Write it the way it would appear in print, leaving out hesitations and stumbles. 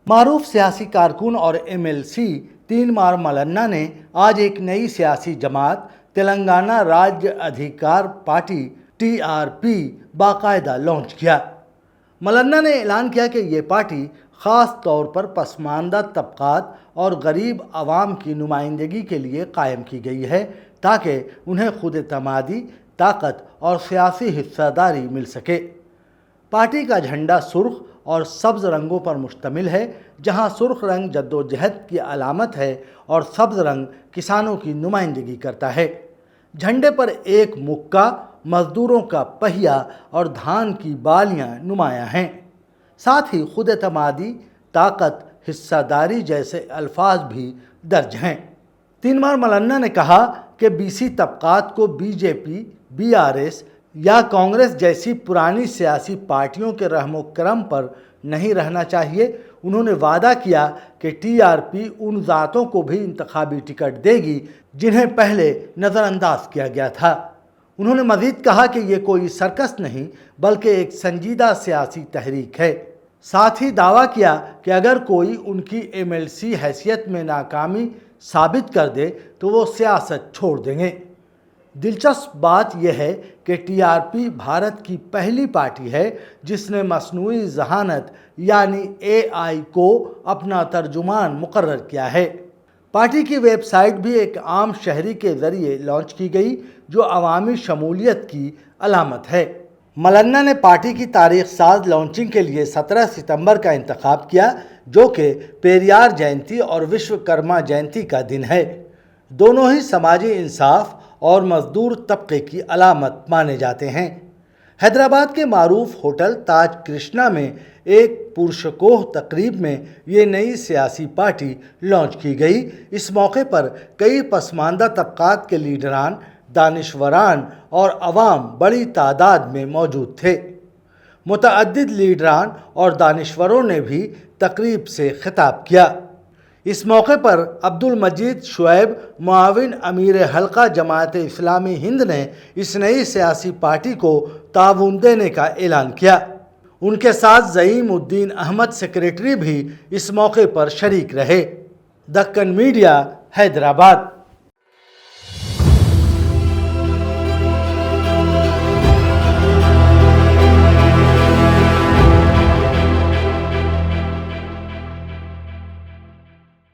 معروف سیاسی کارکن اور MLC تینمار ملنا نے آج ایک نئی سیاسی جماعت تلنگانہ راجیہ ادھیکار پارٹی TRP باقاعدہ لانچ کیا۔ ملنا نے اعلان کیا کہ یہ پارٹی خاص طور پر پسماندہ طبقات اور غریب عوام کی نمائندگی کے لیے قائم کی گئی ہے تاکہ انہیں خود اعتمادی، طاقت اور سیاسی حصہ داری مل سکے۔ پارٹی کا جھنڈا سرخ اور سبز رنگوں پر مشتمل ہے، جہاں سرخ رنگ جدوجہد کی علامت ہے اور سبز رنگ کسانوں کی نمائندگی کرتا ہے۔ جھنڈے پر ایک مکہ، مزدوروں کا پہیہ اور دھان کی بالیاں نمایاں ہیں۔ ساتھ ہی خود اعتمادی، طاقت، حصہ داری جیسے الفاظ بھی درج ہیں۔ تینمار ملنا نے کہا کہ BC طبقات کو BJP، BRS یا کانگریس جیسی پرانی سیاسی پارٹیوں کے رحم و کرم پر نہیں رہنا چاہیے۔ انہوں نے وعدہ کیا کہ TRP ان ذاتوں کو بھی انتخابی ٹکٹ دے گی جنہیں پہلے نظر انداز کیا گیا تھا۔ انہوں نے مزید کہا کہ یہ کوئی سرکس نہیں بلکہ ایک سنجیدہ سیاسی تحریک ہے۔ ساتھ ہی دعویٰ کیا کہ اگر کوئی ان کی MLC حیثیت میں ناکامی ثابت کر دے تو وہ سیاست چھوڑ دیں گے۔ دلچسپ بات یہ ہے کہ TRP بھارت کی پہلی پارٹی ہے جس نے مصنوعی ذہانت یعنی AI کو اپنا ترجمان مقرر کیا ہے۔ پارٹی کی ویب سائٹ بھی ایک عام شہری کے ذریعے لانچ کی گئی جو عوامی شمولیت کی علامت ہے۔ ملنا نے پارٹی کی تاریخ ساز لانچنگ کے لیے 17 ستمبر کا انتخاب کیا جو کہ پیریار جینتی اور وشوکرما جینتی کا دن ہے۔ دونوں ہی سماجی انصاف اور مزدور طبقے کی علامت مانے جاتے ہیں۔ حیدرآباد کے معروف ہوٹل تاج کرشنا میں ایک پرشکوہ تقریب میں یہ نئی سیاسی پارٹی لانچ کی گئی۔ اس موقع پر کئی پسماندہ طبقات کے لیڈران، دانشوران اور عوام بڑی تعداد میں موجود تھے۔ متعدد لیڈران اور دانشوروں نے بھی تقریب سے خطاب کیا۔ اس موقع پر عبدالمجید شعیب، معاون امیر حلقہ جماعت اسلامی ہند نے اس نئی سیاسی پارٹی کو تعاون دینے کا اعلان کیا۔ ان کے ساتھ زعیم الدین احمد سیکریٹری بھی اس موقع پر شریک رہے۔ دکن میڈیا، حیدرآباد۔